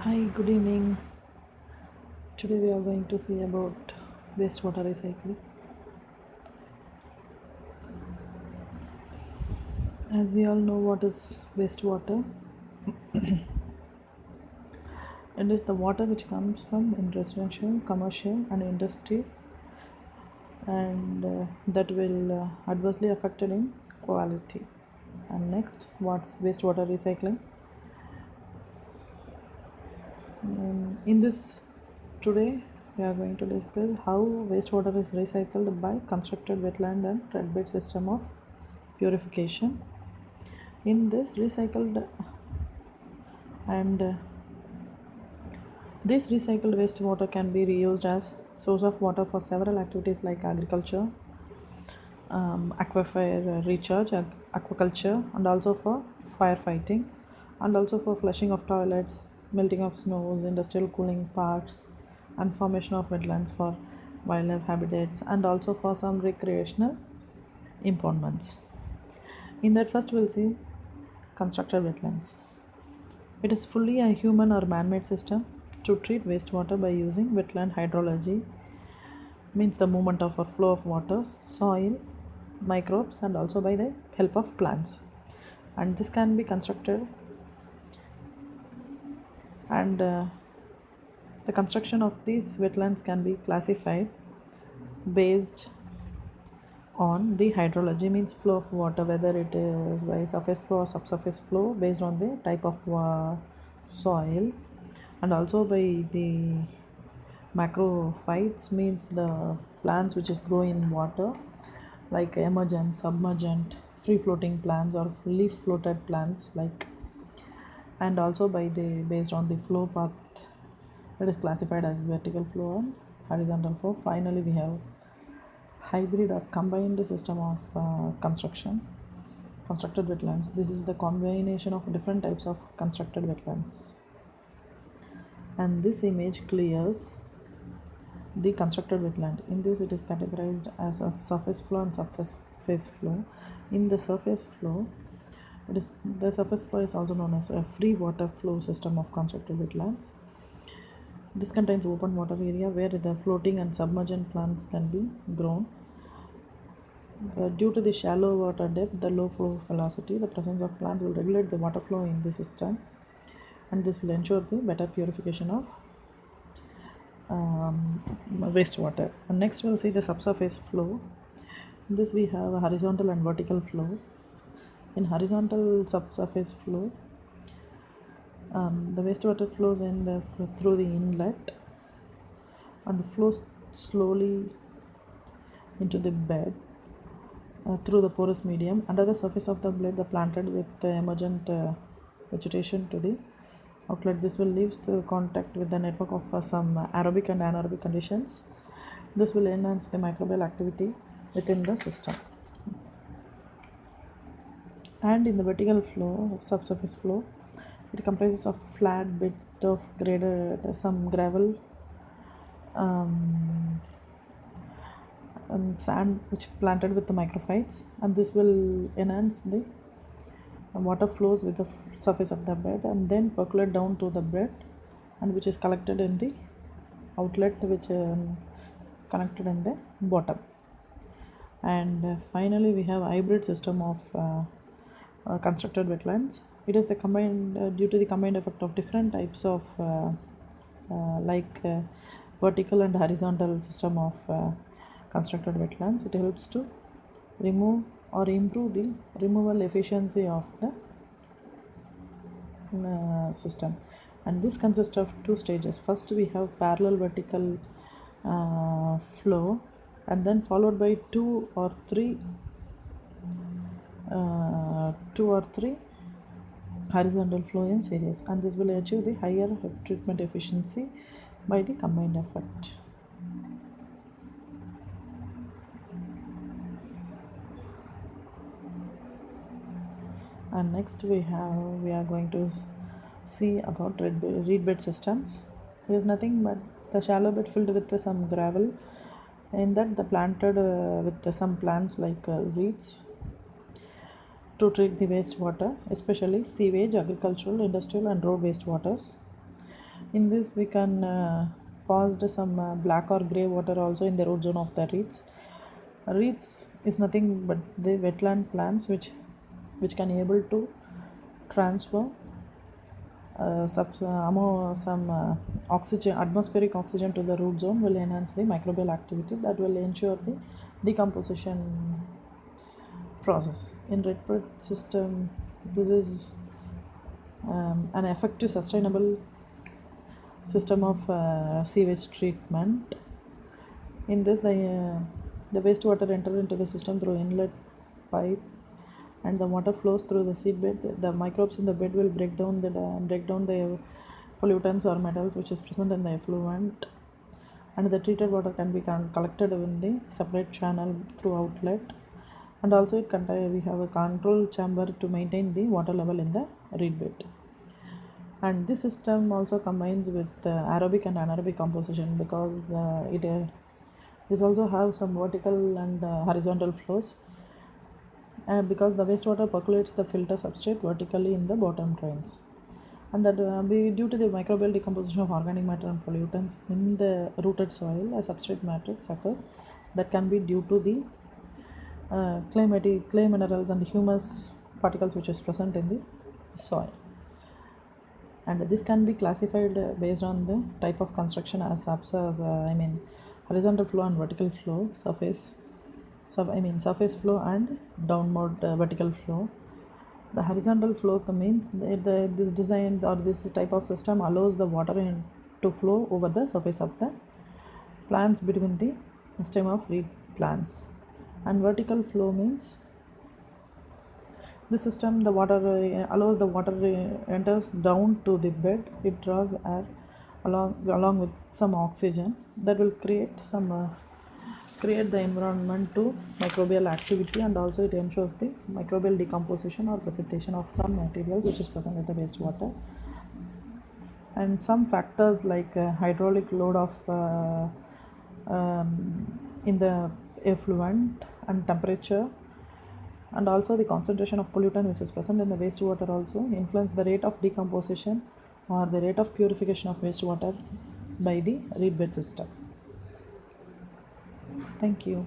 Hi, good evening. Today we are going to see about wastewater recycling. As we all know, what is wastewater? It is the water which comes from in residential, commercial, and industries, and that will adversely affected in quality. And next, what's wastewater recycling? In this today, we are going to discuss how wastewater is recycled by constructed wetland and floodbed system of purification. In this recycled and this recycled wastewater can be reused as source of water for several activities like agriculture, aquifer recharge, aquaculture, and also for firefighting, and also for flushing of toilets, melting of snows, industrial cooling parks, and formation of wetlands for wildlife habitats, and also for some recreational impoundments. In that, first we'll see constructed wetlands. It is fully a human or man-made system to treat wastewater by using wetland hydrology, means the movement of a flow of waters, soil, microbes, and also by the help of plants. And this can be constructed, and the construction of these wetlands can be classified based on the hydrology, means flow of water, whether it is by surface flow or subsurface flow, based on the type of soil, and also by the macrophytes, means the plants which is grow in water, like emergent, submergent, free floating plants or leaf floated plants, like, and also by the based on the flow path, it is classified as vertical flow and horizontal flow. Finally, we have hybrid or combined system of constructed wetlands. This is the combination of different types of constructed wetlands, and this image clears the constructed wetland. In this, it is categorized as a surface flow and surface phase flow. In the surface flow, the surface flow is also known as a free water flow system of constructed wetlands. This contains open water area where the floating and submergent plants can be grown. Due to the shallow water depth, the low flow velocity, the presence of plants will regulate the water flow in the system, and this will ensure the better purification of wastewater. And next, we'll see the subsurface flow. In this, we have a horizontal and vertical flow. In horizontal subsurface flow, the wastewater flows through the inlet and flows slowly into the bed through the porous medium. Under the surface of the bed, the planted with the emergent vegetation to the outlet. This will leave the contact with the network of some aerobic and anaerobic conditions. This will enhance the microbial activity within the system. And in the vertical flow of subsurface flow, it comprises of flat bits of graded some gravel, um, sand which planted with the microphytes, and this will enhance the water flows with the surface of the bed and then percolate down to the bed, and which is collected in the outlet, which connected in the bottom. And finally, we have hybrid system of constructed wetlands. It is the combined due to the combined effect of different types of vertical and horizontal system of constructed wetlands. It helps to remove or improve the removal efficiency of the system. And this consists of two stages. First, we have parallel vertical flow, and then followed by two or three horizontal flow in series, and this will achieve the higher treatment efficiency by the combined effect. And next, we are going to see about reed bed systems. It is nothing but the shallow bed filled with some gravel. In that, the planted with some plants like reeds to treat the wastewater, especially sewage, agricultural, industrial, and road wastewaters. In this, we can paused some black or gray water also in the root zone of the reeds. Reeds is nothing but the wetland plants which can able to transfer some oxygen, atmospheric oxygen to the root zone will enhance the microbial activity that will ensure the decomposition process. In redbud system, this is an effective sustainable system of sewage treatment. In this, the wastewater enter into the system through inlet pipe, and the water flows through the seedbed. The microbes in the bed will break down the pollutants or metals which is present in the effluent, and the treated water can be collected in the separate channel through outlet. And also we have a control chamber to maintain the water level in the reed bed. And this system also combines with aerobic and anaerobic composition, because this also have some vertical and horizontal flows, because the wastewater percolates the filter substrate vertically in the bottom drains, and that be due to the microbial decomposition of organic matter and pollutants in the rooted soil, a substrate matrix occurs that can be due to the clay minerals and humus particles which is present in the soil. And this can be classified based on the type of construction as horizontal flow and vertical flow, surface flow and downward vertical flow. The horizontal flow means this design or this type of system allows the water to flow over the surface of the plants between the stem of reed plants. And vertical flow means the system, the water allows the water enters down to the bed. It draws air along with some oxygen that will create the environment to microbial activity, and also it ensures the microbial decomposition or precipitation of some materials which is present in the wastewater. And some factors like hydraulic load of in the effluent and temperature, and also the concentration of pollutant which is present in the wastewater also influence the rate of decomposition or the rate of purification of wastewater by the reed bed system. Thank you.